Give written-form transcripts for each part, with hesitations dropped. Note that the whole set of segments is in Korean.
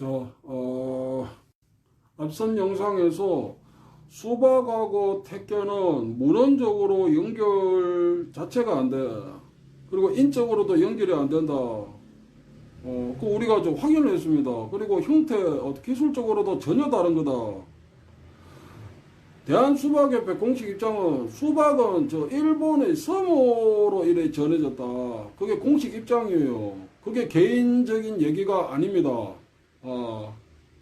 자, 앞선 영상에서 수박하고 택견은 문헌적으로 연결 자체가 안 돼. 그리고 인적으로도 연결이 안 된다. 그 우리가 좀 확인을 했습니다. 그리고 형태, 기술적으로도 전혀 다른 거다. 대한수박협회 공식 입장은 수박은 저 일본의 서모로 이래 전해졌다. 그게 공식 입장이에요. 그게 개인적인 얘기가 아닙니다.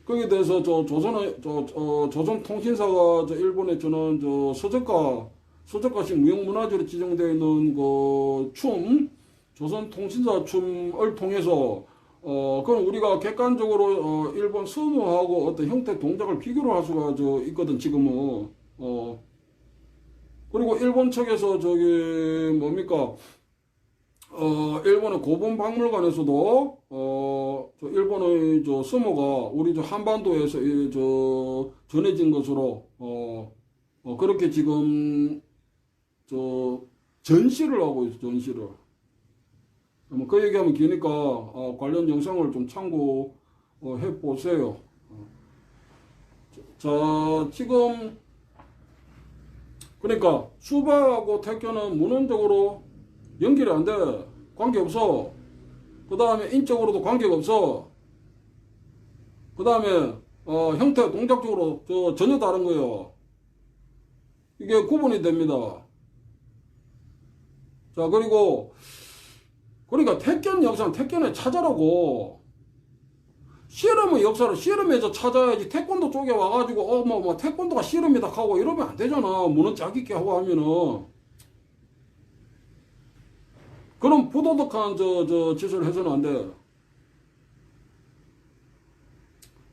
거기에 대해서 조선통신사가 일본에 저는 서적가식 무형문화재로 지정되어 있는 조선통신사 춤을 통해서 그건 우리가 객관적으로 일본 서무하고 어떤 형태 동작을 비교를 할 수가 있거든 지금은. 그리고 일본 측에서 일본의 고분박물관에서도 일본의 서무가 우리 한반도에서 전해진 것으로 그렇게 지금 전시를 하고 있어. 전시를. 그 얘기하면 기니까 관련 영상을 좀 참고해 보세요. 자, 지금 그러니까 수박하고 택견은 문헌적으로 연결이 안 돼. 관계없어. 그 다음에 인적으로도 관계가 없어. 그 다음에 형태 동작적으로 전혀 다른 거예요. 이게 구분이 됩니다. 자, 그러니까 택견 역사는 택견에 찾아라고. 씨름의 역사를 씨름에서 찾아야지. 태권도 쪽에 와가지고 태권도가 씨름이다 하고 이러면 안 되잖아. 문헌 짝 있게 하고 하면은. 그럼 부도덕한 짓을 해서는 안 돼.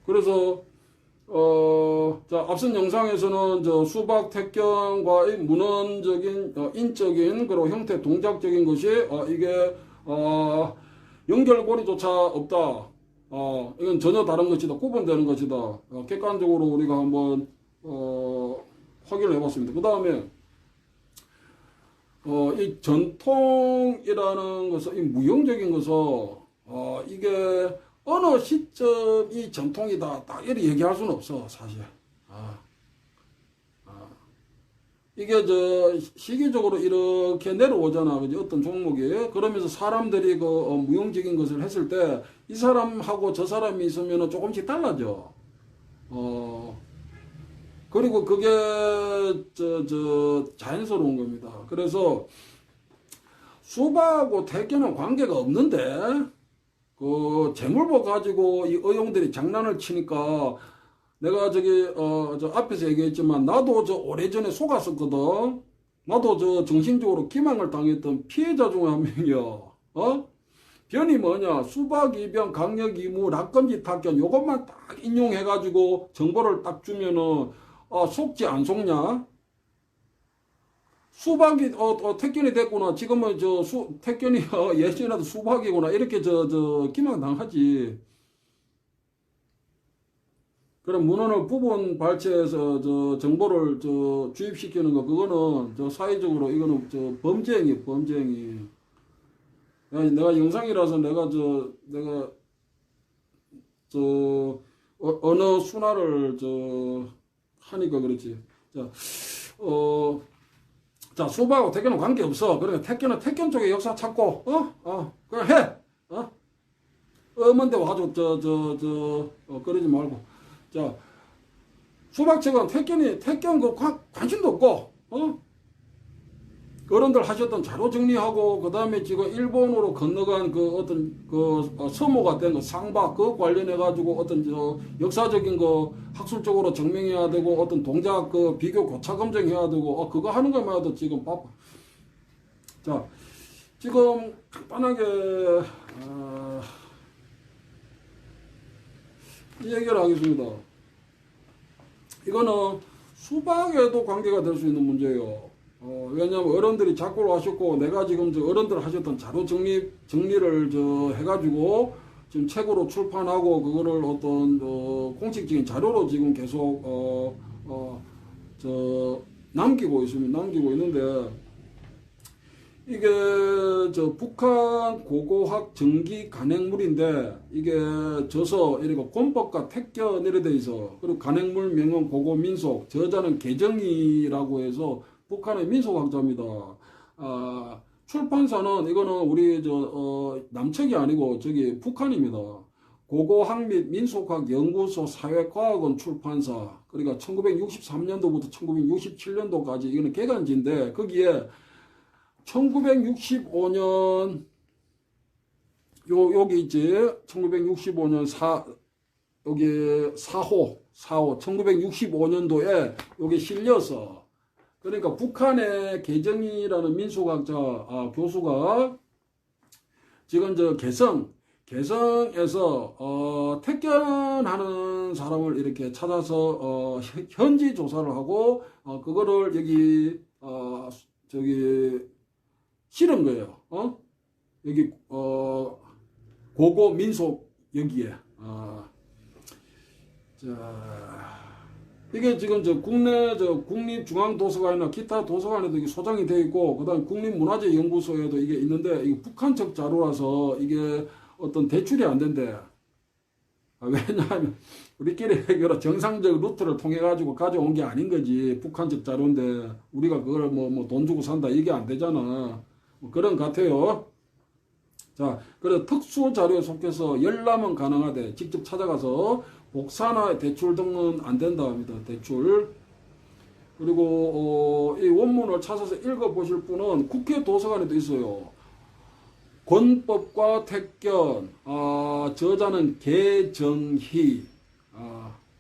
그래서 자, 앞선 영상에서는 수박 택견과의 문헌적인 인적인 그리고 형태 동작적인 것이 이게 연결고리조차 없다. 이건 전혀 다른 것이다. 구분되는 것이다. 객관적으로 우리가 한번 확인을 해봤습니다. 그 다음에 이 전통이라는 것은, 이 무형적인 것은 이게 어느 시점 이 전통이다 딱 이렇게 얘기할 수는 없어 사실. 이게 시기적으로 이렇게 내려오잖아. 그지? 어떤 종목이. 그러면서 사람들이 무형적인 것을 했을 때 이 사람하고 저 사람이 있으면 조금씩 달라져. 그리고 그게 자연스러운 겁니다. 그래서 수박하고 택견은 관계가 없는데 재물보 가지고 이 의용들이 장난을 치니까 내가 앞에서 얘기했지만 나도 오래전에 속았었거든. 나도 정신적으로 기망을 당했던 피해자 중에 한 명이야. 변이 뭐냐? 수박 이병, 강력 이무, 낙검지 탁견 요것만 딱 인용해가지고 정보를 딱 주면은 속지 안 속냐? 수박이 택견이 됐구나. 지금은 택견이 예전에도 수박이구나. 이렇게 기망 당하지. 그럼 문헌을 부분 발췌해서 정보를 주입시키는 거 그거는 사회적으로 이거는 범죄행위 범죄행위. 내가 영상이라서 내가 어느 순화를 하니까 그렇지. 자, 수박하고 택견은 관계없어. 그러니까 택견은 택견 쪽의 역사 찾고 그냥 해. 먼데 와가지고 그러지 말고. 자, 수박 측은 택견 관심도 없고, 어른들 하셨던 자료 정리하고, 그 다음에 지금 일본으로 건너간 서모가 된 상박, 관련해가지고 역사적인 학술적으로 증명해야 되고, 어떤 동작 비교 교차 검증해야 되고, 그거 하는 것만 해도 지금 바빠. 자, 지금 간단하게, 이 얘기를 하겠습니다. 이거는 수박에도 관계가 될 수 있는 문제예요. 왜냐하면 어른들이 작고를 하셨고 내가 지금 어른들 하셨던 자료 정리를 해가지고 지금 책으로 출판하고 그거를 어떤 공식적인 자료로 지금 계속 남기고 있습니다. 남기고 있는데 이게 저 북한 고고학 정기 간행물인데 이게 저서 이렇게 권법과 택견 이래 돼 있어. 그리고 간행물 명언 고고 민속 저자는 개정이라고 해서 북한의 민속학자입니다. 아, 출판사는 이거는 우리 남측이 아니고 저기 북한입니다. 고고학 및 민속학 연구소 사회과학원 출판사. 그러니까 1963년도부터 1967년도까지 이거는 개간지인데 거기에 1965년 여기 있지. 1965년 여기 4호 1965년도에 여기 실려서 그러니까 북한의 개정이라는 민속학자 교수가 지금 개성에서 택견하는 사람을 이렇게 찾아서 현지 조사를 하고 그거를 여기 저기 실은 거예요. 여기 고고 민속 여기에. 자, 이게 지금 국내 국립중앙도서관이나 기타 도서관에도 이게 소장이 되어 있고, 그다음 국립문화재연구소에도 이게 있는데 이게 북한 측 자료라서 이게 어떤 대출이 안 된대. 왜냐하면 우리끼리 여러 정상적 루트를 통해 가지고 가져온 게 아닌 거지. 북한 측 자료인데 우리가 그걸 뭐 돈 주고 산다 이게 안 되잖아. 뭐 그런 것 같아요. 자, 그래서 특수 자료에 속해서 열람은 가능하대. 직접 찾아가서 복사나 대출 등은 안 된다 합니다. 대출. 그리고 이 원문을 찾아서 읽어보실 분은 국회 도서관에도 있어요. 권법과 택견, 저자는 개정희.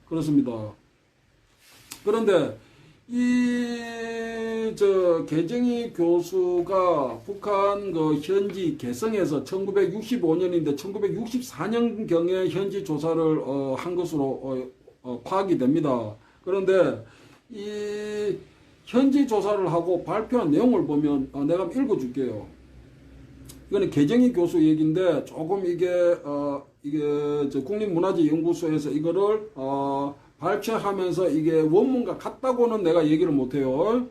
그렇습니다. 그런데 개정희 교수가 북한 현지 개성에서 1965년인데 1964년경에 현지 조사를 한 것으로 파악이 됩니다. 그런데 이 현지 조사를 하고 발표한 내용을 보면 내가 한번 읽어줄게요. 이거는 개정희 교수 얘기인데 조금 이게 국립문화재연구소에서 이거를 발췌하면서 이게 원문과 같다고는 내가 얘기를 못해요.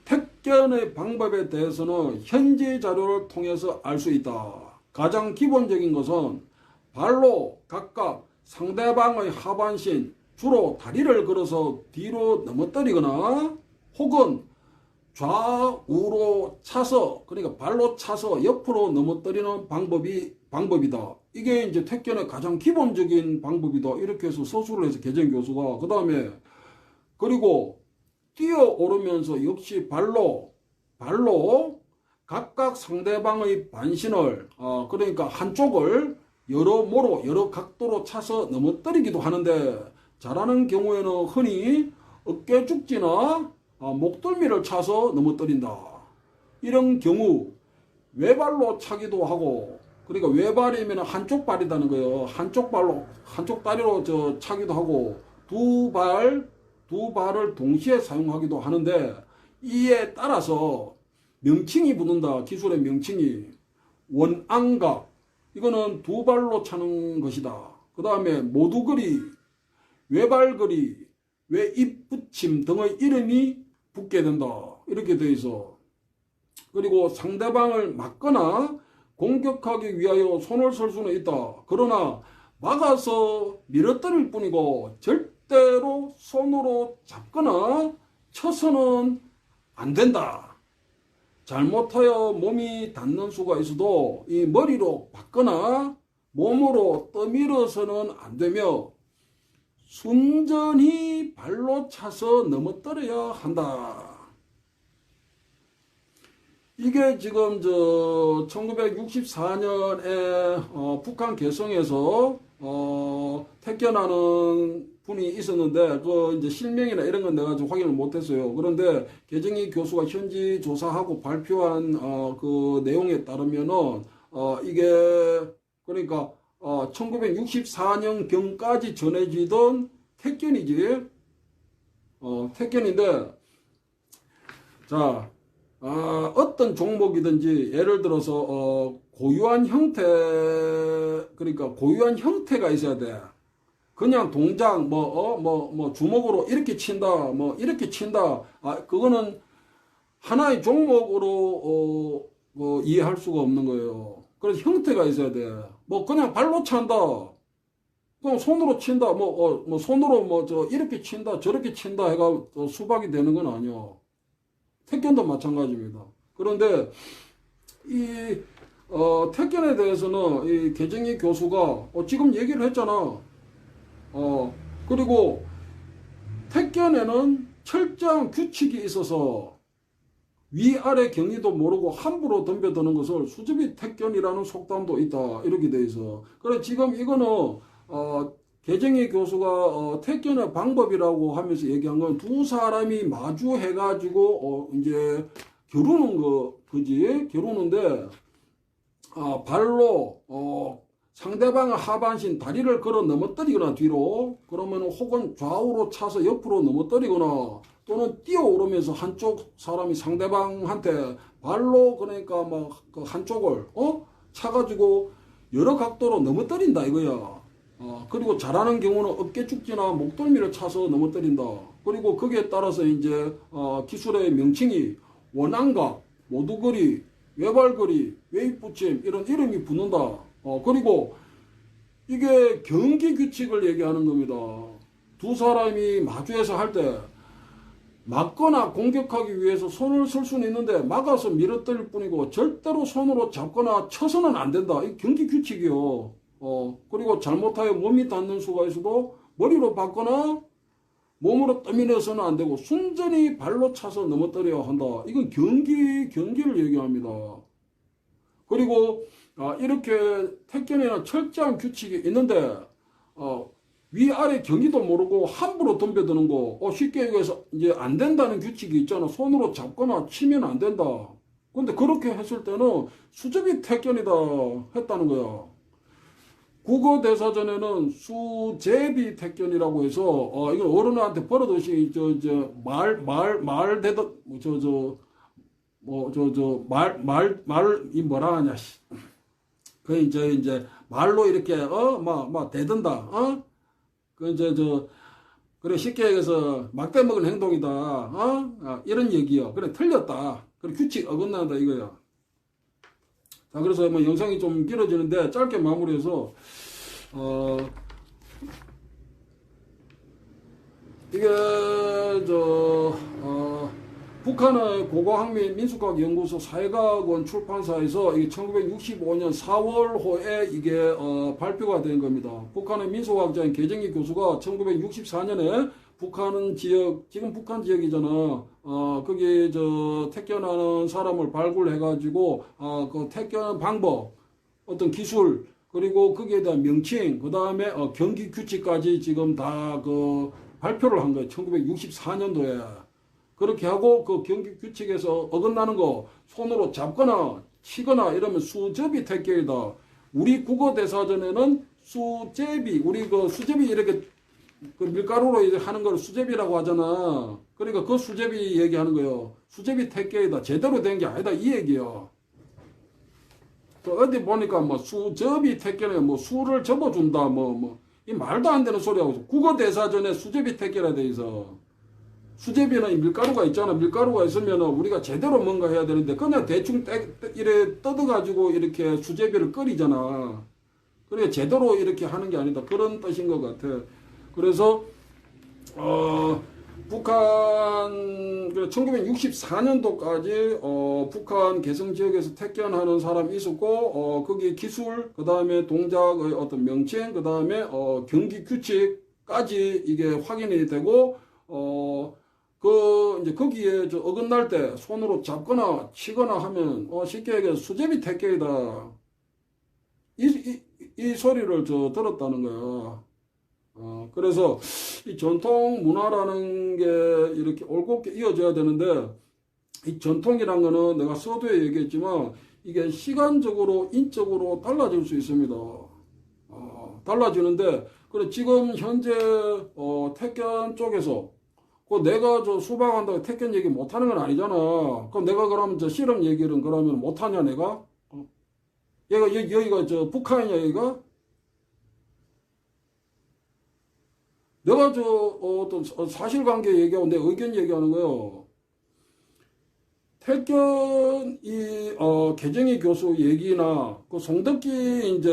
택견의 방법에 대해서는 현지 자료를 통해서 알 수 있다. 가장 기본적인 것은 발로 각각 상대방의 하반신, 주로 다리를 걸어서 뒤로 넘어뜨리거나 혹은 좌우로 차서, 그러니까 발로 차서 옆으로 넘어뜨리는 방법이다. 이게 이제 택견의 가장 기본적인 방법이다. 이렇게 해서 서술을 해서 개정 교수가. 그 다음에, 그리고 뛰어오르면서 역시 발로 각각 상대방의 반신을, 그러니까 한쪽을 여러 각도로 차서 넘어뜨리기도 하는데, 잘하는 경우에는 흔히 어깨 죽지나 목덜미를 차서 넘어뜨린다. 이런 경우 외발로 차기도 하고, 그러니까 외발이면 한쪽 발이라는 거예요. 한쪽 다리로 차기도 하고, 두 발을 동시에 사용하기도 하는데, 이에 따라서 명칭이 붙는다. 기술의 명칭이. 원앙각. 이거는 두 발로 차는 것이다. 그 다음에 모두거리, 외발거리, 외입붙임 등의 이름이 붙게 된다. 이렇게 되어 있어. 그리고 상대방을 막거나 공격하기 위하여 손을 쓸 수는 있다. 그러나 막아서 밀어뜨릴 뿐이고 절대로 손으로 잡거나 쳐서는 안 된다. 잘못하여 몸이 닿는 수가 있어도 이 머리로 박거나 몸으로 떠밀어서는 안 되며 순전히 발로 차서 넘어뜨려야 한다. 이게 지금 1964년에 북한 개성에서 택견하는 분이 있었는데 그 이제 실명이나 이런 건 내가 좀 확인을 못했어요. 그런데 개정희 교수가 현지 조사하고 발표한 그 내용에 따르면은 이게 그러니까 1964년경까지 전해지던 택견이지. 택견인데, 자, 어떤 종목이든지 예를 들어서 고유한 형태, 그러니까 고유한 형태가 있어야 돼. 그냥 동작 주먹으로 이렇게 친다, 이렇게 친다. 그거는 하나의 종목으로 이해할 수가 없는 거예요. 그래서 형태가 있어야 돼. 뭐 그냥 발로 찬다. 그럼 손으로 친다. 뭐 손으로 이렇게 친다, 저렇게 친다 해가 수박이 되는 건 아니야. 택견도 마찬가지입니다. 그런데 이 택견에 대해서는 이 개정희 교수가 지금 얘기를 했잖아. 그리고 택견에는 철저한 규칙이 있어서 위아래 경위도 모르고 함부로 덤벼드는 것을 수제비 택견이라는 속담도 있다. 이렇게 돼 있어. 그래 지금 이거는 개정희 교수가 택견의 방법이라고 하면서 얘기한 건 두 사람이 마주해가지고 이제 겨루는 그지? 겨루는데 발로 상대방의 하반신 다리를 걸어 넘어뜨리거나 뒤로 그러면 혹은 좌우로 차서 옆으로 넘어뜨리거나 또는 뛰어오르면서 한쪽 사람이 상대방한테 발로 그러니까 그 한쪽을 차가지고 여러 각도로 넘어뜨린다 이거야. 그리고 잘하는 경우는 어깨 축지나 목덜미를 차서 넘어뜨린다. 그리고 거기에 따라서 이제 기술의 명칭이 원앙각, 모두거리, 외발거리, 웨이프침 이런 이름이 붙는다. 그리고 이게 경기 규칙을 얘기하는 겁니다. 두 사람이 마주해서 할 때 막거나 공격하기 위해서 손을 쓸 수는 있는데 막아서 밀어뜨릴 뿐이고 절대로 손으로 잡거나 쳐서는 안 된다. 이 경기 규칙이요. 그리고 잘못하여 몸이 닿는 수가 있어도 머리로 받거나 몸으로 떠밀어서는 안 되고 순전히 발로 차서 넘어뜨려야 한다. 이건 경기를 얘기합니다. 그리고 이렇게 택견에는 철저한 규칙이 있는데 위아래 경기도 모르고 함부로 덤벼드는 거 쉽게 얘기해서 이제 안 된다는 규칙이 있잖아. 손으로 잡거나 치면 안 된다. 근데 그렇게 했을 때는 수제비 택견이다 했다는 거야. 국어대사전에는 수제비 택견이라고 해서 이건 어른한테 버릇없이 이 뭐라 하냐 그 이제 말로 이렇게 대든다. 그래 쉽게 얘기해서 막대 먹은 행동이다. 이런 얘기요. 그래 틀렸다. 그래 규칙 어긋난다 이거야. 자, 그래서 영상이 좀 길어지는데 짧게 마무리해서 이게 북한의 고고학민 민속학연구소 사회과학원 출판사에서 이게 1965년 4월호에 이게 발표가 된 겁니다. 북한의 민속학자인 개정희 교수가 1964년에 북한 지역, 지금 북한 지역이잖아. 거기 택견하는 사람을 발굴해가지고 그 택견 방법, 어떤 기술, 그리고 거기에 대한 명칭, 그 다음에 경기 규칙까지 지금 다 발표를 한 거예요. 1964년도에. 그렇게 하고 그 경기 규칙에서 어긋나는 거 손으로 잡거나 치거나 이러면 수제비 택견이다. 우리 국어대사전에는 수제비, 우리 수제비 이렇게 밀가루로 이제 하는 걸 수제비라고 하잖아. 그러니까 그 수제비 얘기하는 거예요. 수제비 택견이다. 제대로 된 게 아니다. 이 얘기요. 어디 보니까 수제비 택견에 수를 접어준다. 이 말도 안 되는 소리하고 있어. 국어대사전에 수제비 택견이라 돼 있어. 수제비는 밀가루가 있잖아. 밀가루가 있으면 우리가 제대로 뭔가 해야 되는데 그냥 대충 이래 뜯어가지고 이렇게 수제비를 끓이잖아. 그래 제대로 이렇게 하는 게 아니다. 그런 뜻인 것 같아. 그래서 북한 1964년도까지 북한 개성 지역에서 택견하는 사람이 있었고 거기 기술, 그 다음에 동작의 어떤 명칭, 그 다음에 경기 규칙까지 이게 확인이 되고 이제 거기에 어긋날 때 손으로 잡거나 치거나 하면 쉽게 얘기해서 수제비 택견이다. 이 소리를 들었다는 거야. 그래서 이 전통 문화라는 게 이렇게 올곧게 이어져야 되는데 이 전통이란 거는 내가 서두에 얘기했지만 이게 시간적으로 인적으로 달라질 수 있습니다. 달라지는데 그래 지금 현재 택견 쪽에서 내가 수박한다고 택견 얘기 못하는 건 아니잖아. 그럼 내가 그러면 실험 얘기를 그러면 못하냐 내가? 여기가 북한이냐 여기가? 내가 어떤 사실관계 얘기하고 내 의견 얘기하는 거예요. 택견 개정희 교수 얘기나 그 송덕기 이제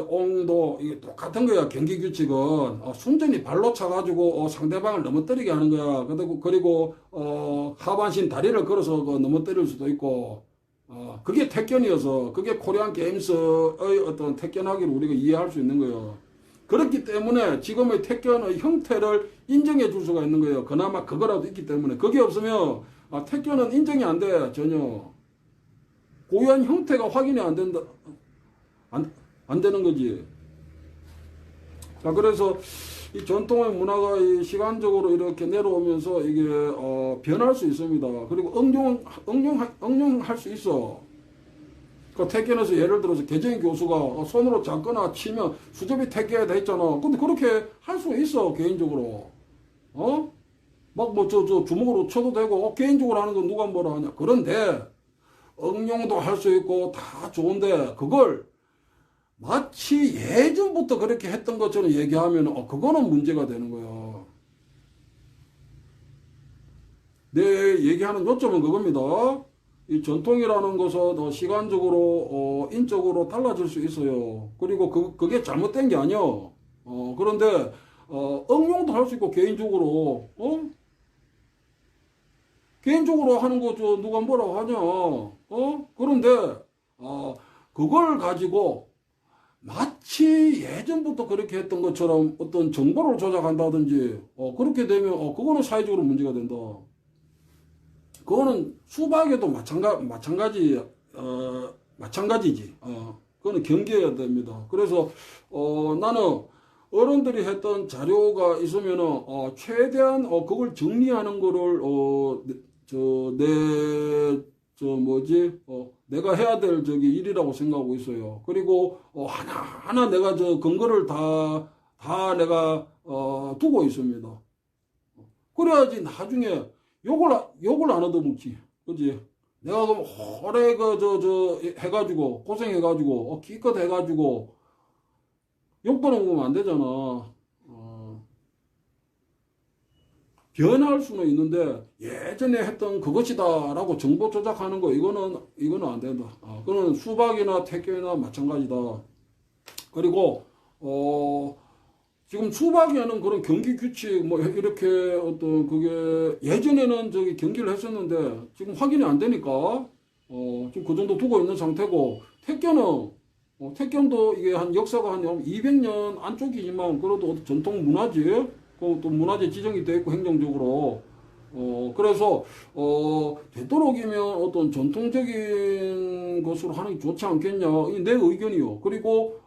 옹도 이게 똑같은 거야. 경기 규칙은 순전히 발로 차가지고 상대방을 넘어뜨리게 하는 거야. 그리고 하반신 다리를 걸어서 넘어뜨릴 수도 있고 그게 택견이어서 그게 코리안 게임스의 어떤 택견하기를 우리가 이해할 수 있는 거예요. 그렇기 때문에 지금의 택견의 형태를 인정해 줄 수가 있는 거예요. 그나마 그거라도 있기 때문에. 그게 없으면 택견은 인정이 안 돼. 전혀. 고유한 형태가 확인이 안 된다. 안 되는 거지. 자, 그래서 이 전통의 문화가 이 시간적으로 이렇게 내려오면서 이게 변할 수 있습니다. 그리고 응용할 수 있어. 그 택견에서 예를 들어서 개정희 교수가 손으로 잡거나 치면 수제비 택견해야 돼 했잖아. 근데 그렇게 할 수 있어, 개인적으로. 막 주먹으로 쳐도 되고, 개인적으로 하는 건 누가 뭐라 하냐. 그런데, 응용도 할 수 있고, 다 좋은데, 그걸 마치 예전부터 그렇게 했던 것처럼 얘기하면, 그거는 문제가 되는 거야. 내 얘기하는 요점은 그겁니다. 이 전통이라는 것은 시간적으로, 인적으로 달라질 수 있어요. 그리고 그게 잘못된 게 아니야. 그런데, 응용도 할 수 있고, 개인적으로, 개인적으로 하는 거 누가 뭐라고 하냐. 그런데, 그걸 가지고 마치 예전부터 그렇게 했던 것처럼 어떤 정보를 조작한다든지, 그렇게 되면, 그거는 사회적으로 문제가 된다. 그거는 수박에도 마찬가지지. 그거는 경계해야 됩니다. 그래서, 나는 어른들이 했던 자료가 있으면은, 최대한, 그걸 정리하는 거를, 내가 해야 될 일이라고 생각하고 있어요. 그리고, 하나하나 내가 근거를 다 내가, 두고 있습니다. 그래야지 나중에 욕을 안 얻어먹지. 그지? 내가 그럼 오래 해가지고, 고생해가지고, 기껏 해가지고, 욕도 먹으면 안 되잖아. 변할 수는 있는데, 예전에 했던 그것이다라고 정보 조작하는 거, 이거는 안 된다. 그거는 수박이나 택견이나 마찬가지다. 그리고, 지금 수박에는 그런 경기 규칙, 이렇게 그게, 예전에는 경기를 했었는데, 지금 확인이 안 되니까, 지금 그 정도 두고 있는 상태고, 택견도 이게 역사가 한 200년 안쪽이지만, 그래도 전통 문화지, 또 문화재 지정이 되어 있고, 행정적으로. 그래서, 되도록이면 어떤 전통적인 것으로 하는 게 좋지 않겠냐. 이게 내 의견이요. 그리고,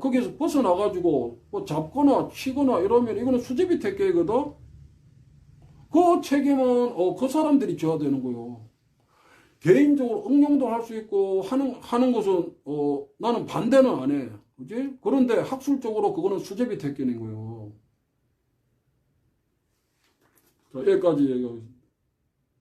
거기에서 벗어나가지고, 잡거나 치거나 이러면 이거는 수제비 택견이거든? 그 책임은, 그 사람들이 져야 되는 거요. 개인적으로 응용도 할 수 있고, 하는 것은, 나는 반대는 안 해. 그지? 그런데 학술적으로 그거는 수제비 택견인 거요. 자, 여기까지 얘기하겠습니다.